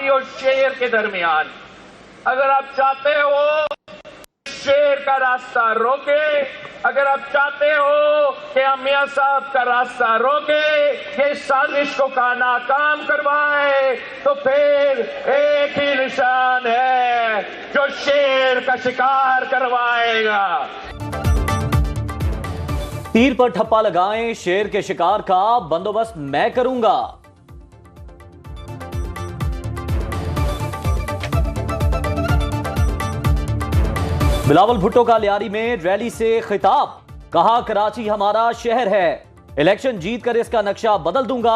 Party और शेर के दरमियान। अगर आप चाहते हो शेर का रास्ता रोके, अगर आप चाहते हो कि हम मियां साहब का रास्ता रोके, ये साजिश को नाकाम करवाए, तो फिर एक ही निशान है जो शेर का शिकार करवाएगा। तीर पर ठप्पा लगाएं, शेर के शिकार का बंदोबस्त मैं करूंगा। बिलावल भुट्टो का लियारी में रैली से खिताब, कहा कराची हमारा शहर है, इलेक्शन जीतकर इसका नक्शा बदल दूंगा।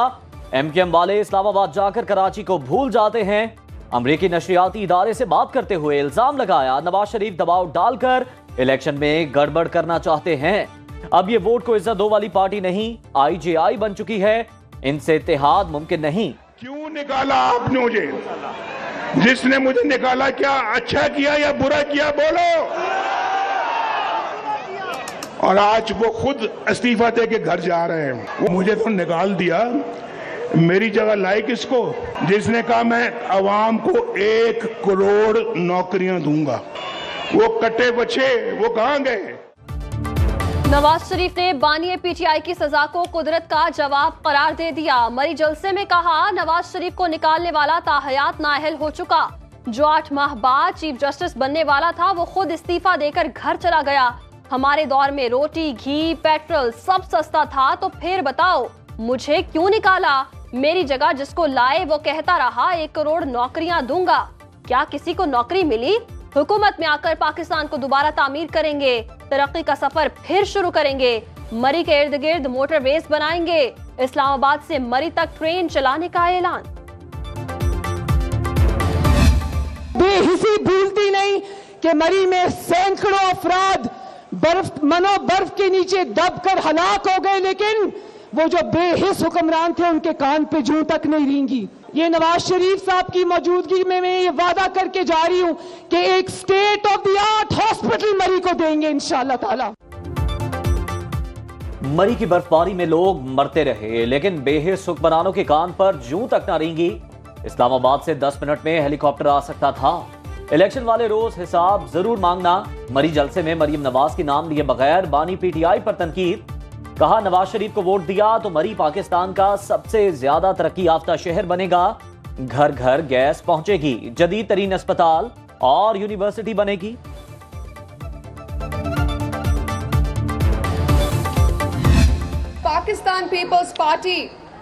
एमकेएम वाले इस्लामाबाद जाकर कराची को भूल जाते हैं। अमरीकी नशरियाती इदारे से बात करते हुए इल्जाम लगाया नवाज शरीफ दबाव डालकर इलेक्शन में गड़बड़ करना चाहते हैं। अब ये वोट को इज्जत दो वाली पार्टी नहीं, आईजेआई बन चुकी है, इनसे इत्तेहाद मुमकिन नहीं। क्यों निकाला आपने मुझे? जिसने मुझे निकाला क्या अच्छा किया या बुरा किया बोलो? और आज वो खुद इस्तीफा दे के घर जा रहे हैं। वो मुझे तो निकाल दिया, मेरी जगह लाई किसको? जिसने कहा मैं अवाम को 1 करोड़ नौकरियां दूंगा, वो कटे बचे वो कहां गए? नवाज शरीफ ने बानी पीटीआई की सजा को कुदरत का जवाब करार दे दिया। मरी जलसे में कहा नवाज शरीफ को निकालने वाला ताहयात नाअहल हो चुका। जो 8 माह बाद चीफ जस्टिस बनने वाला था वो खुद इस्तीफा देकर घर चला गया। हमारे दौर में रोटी, घी, पेट्रोल सब सस्ता था, तो फिर बताओ मुझे क्यों निकाला? मेरी जगह जिसको लाए वो कहता रहा 1 करोड़ नौकरियां दूंगा। क्या किसी को नौकरी मिली? हुकूमत में आकर पाकिस्तान को दोबारा तामीर करेंगे, तरक्की का सफर फिर शुरू करेंगे, मरी के इर्द गिर्द मोटरवेज बनाएंगे, इस्लामाबाद से मरी तक ट्रेन चलाने का ऐलान। बेहिसी भूलती नहीं कि मरी में सैकड़ों अफराद बर्फ के नीचे दबकर हलाक हो गए, लेकिन वो जो बेहिस हुक्मरान थे उनके कान पे जूं तक नहीं रेंगी। ये नवाज शरीफ साहब की मौजूदगी में मैं ये वादा करके जा रही हूं कि एक state of the art hospital मरी को देंगे इंशाअल्लाह ताला। मरी की बर्फबारी में लोग मरते रहे, लेकिन बेहिस हुक्मरानों के कान पर जूं तक ना रेंगी। इस्लामाबाद से 10 मिनट में हेलीकॉप्टर आ सकता था। इलेक्शन वाले रोज हिसाब जरूर मांगना। मरी जलसे में मरीम नवाज के नाम लिए बगैर बानी पीटीआई पर तनकीद, कहा नवाज शरीफ को वोट दिया तो मरी पाकिस्तान का सबसे ज्यादा तरक्की याफ्ता शहर बनेगा, घर घर गैस पहुंचेगी, जदीद तरीन अस्पताल और यूनिवर्सिटी बनेगी। पाकिस्तान पीपल्स पार्टी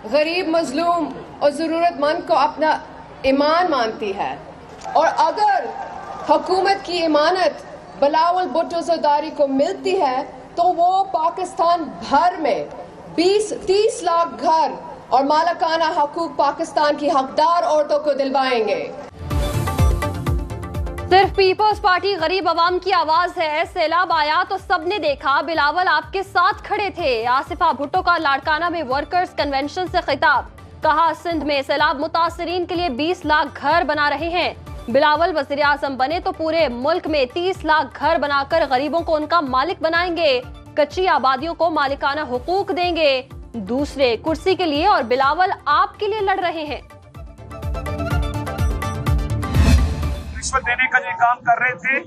गरीब, मजलूम और जरूरतमंद को अपना ईमान मानती है, और अगर हुकूमत की इमानत बिलावल भुट्टो ज़रदारी को मिलती है तो वो पाकिस्तान भर में 20-30 लाख घर और मालिकाना हकूक पाकिस्तान की हकदार औरतों को दिलवाएंगे। सिर्फ पीपल्स पार्टी गरीब आवाम की आवाज है। सैलाब आया तो सबने देखा, बिलावल आपके साथ खड़े थे। आसिफा भुट्टो का लाड़काना में वर्कर्स कन्वेंशन से खिताब, कहा सिंध में सैलाब मुतासरीन के लिए 20 लाख घर बना रहे हैं। बिलावल वज़ीर आज़म बने तो पूरे मुल्क में 30 लाख घर बनाकर गरीबों को उनका मालिक बनाएंगे, कच्ची आबादियों को मालिकाना हुकूक देंगे। दूसरे कुर्सी के लिए और बिलावल आपके लिए लड़ रहे हैं। रिश्वत देने का ये काम कर रहे थे,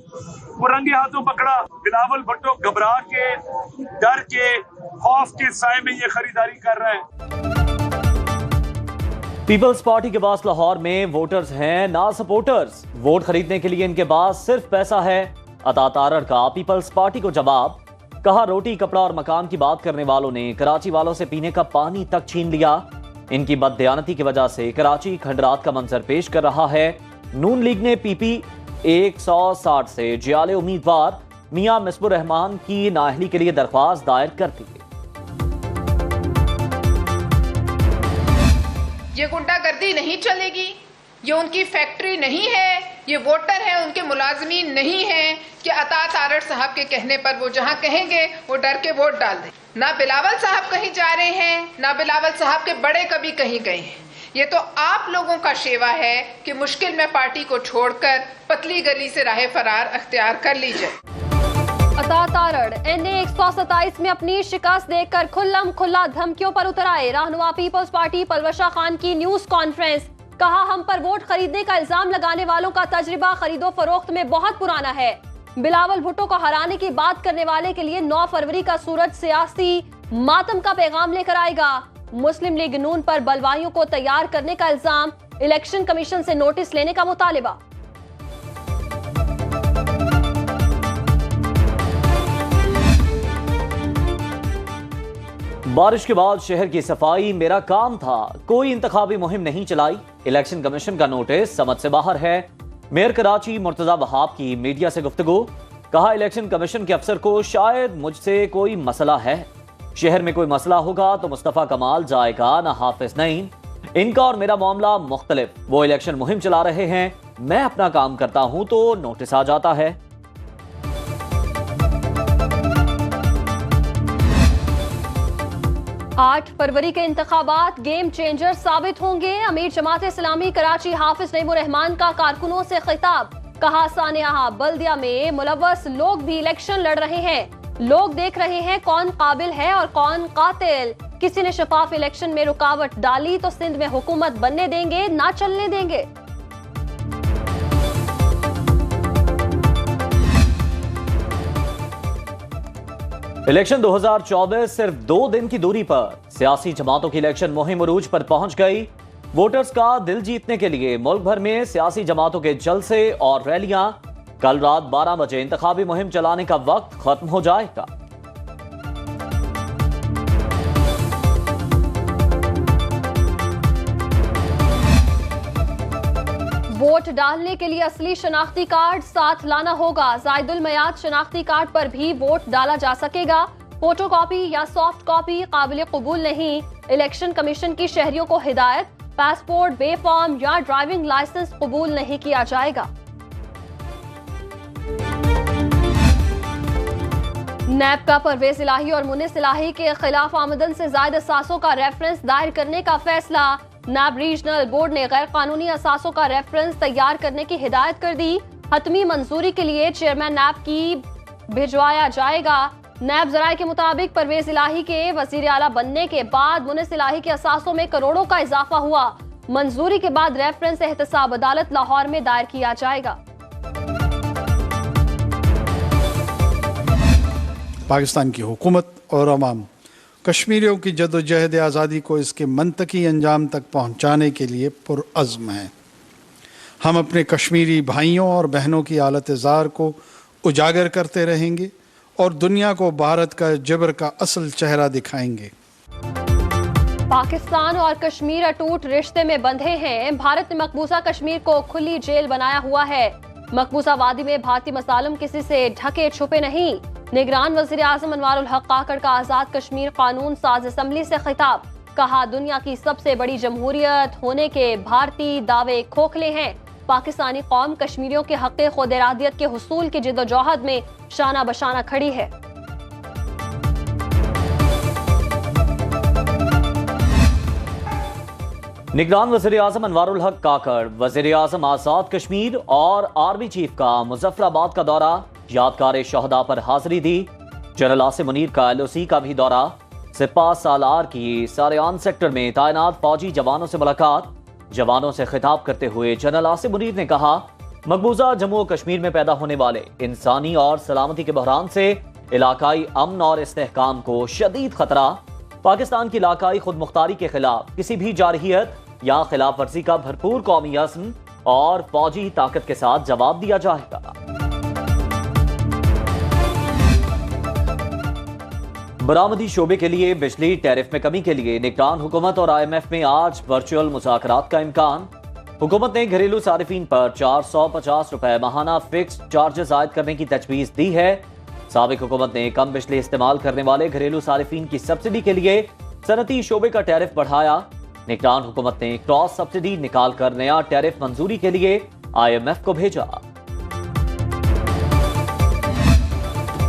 वो रंगे हाथों पकड़ा। बिलावल भुट्टो घबरा के, डर के, खौफ के साए में ये खरीदारी कर रहे हैं। पीपल्स पार्टी के पास लाहौर में वोटर्स हैं ना सपोर्टर्स। वोट खरीदने के लिए इनके पास सिर्फ पैसा है। अता तारड़ का पीपल्स पार्टी को जवाब, कहा रोटी, कपड़ा और मकान की बात करने वालों ने कराची वालों से पीने का पानी तक छीन लिया। इनकी बददयानती की वजह से कराची खंडरात का मंजर पेश कर रहा है। नून लीग ने पीपी 160 से जियाले उम्मीदवार मियां मिसबुर रहमान की नाअहली के लिए दरख्वास्त दायर कर दी। ये गुंडागर्दी नहीं चलेगी, ये उनकी फैक्ट्री नहीं है, ये वोटर है, उनके मुलाजमीन नहीं है कि अता तारड़ साहब के कहने पर वो जहां कहेंगे वो डर के वोट डाल दें। ना बिलावल साहब कहीं जा रहे हैं, ना बिलावल साहब के बड़े कभी कहीं गए हैं। ये तो आप लोगों का शेवा है कि मुश्किल में पार्टी को छोड़कर पतली गली से राह फरार अख्तियार कर लीजिए। अता तारड़ एनए 127 में अपनी शिकस्त देखकर खुल्लम खुल्ला धमकियों पर उतर आए। रहनुमा पीपल्स पार्टी पलवशा खान की न्यूज कॉन्फ्रेंस, कहा, हम पर वोट खरीदने का इल्जाम लगाने वालों का तजुर्बा खरीदो फरोख्त में बहुत पुराना है। बिलावल भुट्टो को हराने की बात करने वाले के लिए 9 फरवरी का सूरज सियासी मातम का पैगाम लेकर आएगा। मुस्लिम लीग नून पर बलवाइयों को तैयार करने का इल्जाम, इलेक्शन कमीशन से नोटिस लेने का मुतालिबा। बारिश के बाद शहर की सफाई मेरा काम था, कोई इंतखाबी मुहिम नहीं चलाई। इलेक्शन कमीशन का नोटिस समझ से बाहर है। मेयर कराची मुर्तजा वहाब की मीडिया से गुफ्तगू, कहा इलेक्शन कमीशन के अफसर को शायद मुझसे कोई मसला है। शहर में कोई मसला होगा तो मुस्तफा कमाल जाएगा, ना हाफिज नईम। इनका और मेरा मामला मुख्तलिफ। वो इलेक्शन मुहिम चला रहे हैं, मैं अपना काम करता हूं तो नोटिस आ जाता है। आठ फरवरी के इंतखाबात गेम चेंजर साबित होंगे। अमीर जमात इस्लामी कराची हाफिज नईमुर रहमान का कारकुनों से खिताब, कहा सानिया बल्दिया में मुलव्वस लोग भी इलेक्शन लड़ रहे हैं। लोग देख रहे हैं कौन काबिल है और कौन कातिल। किसी ने शफाफ इलेक्शन में रुकावट डाली तो सिंध में हुकूमत बनने देंगे, ना चलने देंगे। इलेक्शन 2024 सिर्फ 2 दिन की दूरी पर सियासी जमातों की इलेक्शन मुहिम उरूज पर पहुंच गई। वोटर्स का दिल जीतने के लिए मुल्क भर में सियासी जमातों के जलसे और रैलियां। कल रात 12 बजे इंतखाबी मुहिम चलाने का वक्त खत्म हो जाएगा। वोट डालने के लिए असली शनाख्ती कार्ड साथ लाना होगा। जायदुल मयाद शनाख्ती कार्ड पर भी वोट डाला जा सकेगा। फोटोकॉपी या सॉफ्ट कॉपी काबिल कबूल नहीं। इलेक्शन कमीशन की शहरियों को हिदायत, पासपोर्ट, बे फॉर्म या ड्राइविंग लाइसेंस कबूल नहीं किया जाएगा। नैब का परवेज इलाही और मुनिस इलाही के खिलाफ आमदन से ज्यादा असासों का रेफरेंस दायर करने का फैसला। नैब रीजनल बोर्ड ने गैर कानूनी असासों का रेफरेंस तैयार करने की हिदायत कर दी। हतमी मंजूरी के लिए चेयरमैन नैब की भिजवाया जाएगा। नैब जराये के मुताबिक परवेज इलाही के वजीर आला बनने के बाद मुनिस इलाही के असासों में करोड़ों का इजाफा हुआ। मंजूरी के बाद रेफरेंस एहतसाब अदालत लाहौर में दायर किया जाएगा। पाकिस्तान की हुकूमत और अवाम कश्मीरियों की जदोजहद आज़ादी को इसके मंतकी अंजाम तक पहुँचाने के लिए पुरअज़्म हैं। हम अपने कश्मीरी भाइयों और बहनों की हालत ज़ार को उजागर करते रहेंगे और दुनिया को भारत का जबर का असल चेहरा दिखाएंगे। पाकिस्तान और कश्मीर अटूट रिश्ते में बंधे हैं। भारत ने मकबूजा कश्मीर को खुली जेल बनाया हुआ है। मकबूजा वादी में भारतीय मसालम किसी से ढके छुपे नहीं। निगरान वज़ीर आज़म अनवारुल हक काकड़ का आज़ाद कश्मीर कानून साज असम्बली से खिताब, कहा दुनिया की सबसे बड़ी जमहूरियत होने के भारतीय दावे खोखले हैं। पाकिस्तानी कौम कश्मीरियों के हक़ खुद इरादियत के हुसूल की जिद्दोजहद में शाना बशाना खड़ी है। निगरान वज़ीर आज़म अनवारुल हक काकड़, वज़ीर आज़म आज़ाद कश्मीर और आर्मी चीफ का मुजफ्फराबाद का दौरा। यादगार शहदा पर हाजिरी दी। जनरल आसिम मुनीर का LOC का भी दौरा। सिपा सालार की सारेयान सेक्टर में तैनात फौजी जवानों से मुलाकात। जवानों से खिताब करते हुए जनरल आसिम मुनीर ने कहा, मकबूजा जम्मू और कश्मीर में पैदा होने वाले इंसानी और सलामती के बहरान से इलाकाई अमन और इस्तेहकाम को शदीद खतरा। पाकिस्तान की इलाकाई खुद मुख्तारी के खिलाफ किसी भी जारहियत या खिलाफ वर्जी का भरपूर कौमी अज़्म और फौजी ताकत के साथ जवाब दिया जाएगा। बरामदी शोबे के लिए बिजली टैरिफ में कमी के लिए निगरान हुकूमत और IMF में आज वर्चुअल मुज़ाकरात का इम्कान। हुकूमत ने घरेलू सारिफीन पर 450 रुपए माहाना फिक्स चार्जेस आयद करने की तजवीज़ दी है। साबिक हुकूमत ने कम बिजली इस्तेमाल करने वाले घरेलू सारिफीन की सब्सिडी के लिए सनती शोबे का टैरिफ बढ़ाया। निगरान हुकूमत ने क्रॉस सब्सिडी निकाल कर नया टैरिफ मंजूरी के लिए IMF को भेजा।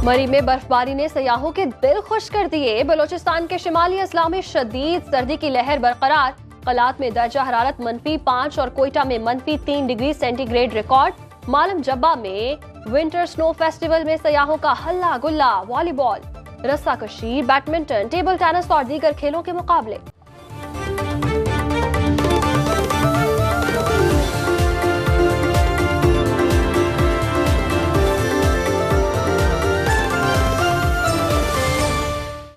मरी में बर्फबारी ने सयाहों के दिल खुश कर दिए। बलोचिस्तान के शिमाली अजला में शदीद सर्दी की लहर बरकरार। कलात में दर्जा हरारत -5 और कोयटा में -3 डिग्री सेंटीग्रेड रिकॉर्ड। मालम जब्बा में विंटर स्नो फेस्टिवल में सयाहों का हल्ला गुल्ला। वॉलीबॉल, रस्साकशी, बैडमिंटन, टेबल टेनिस और दीगर खेलों के मुकाबले।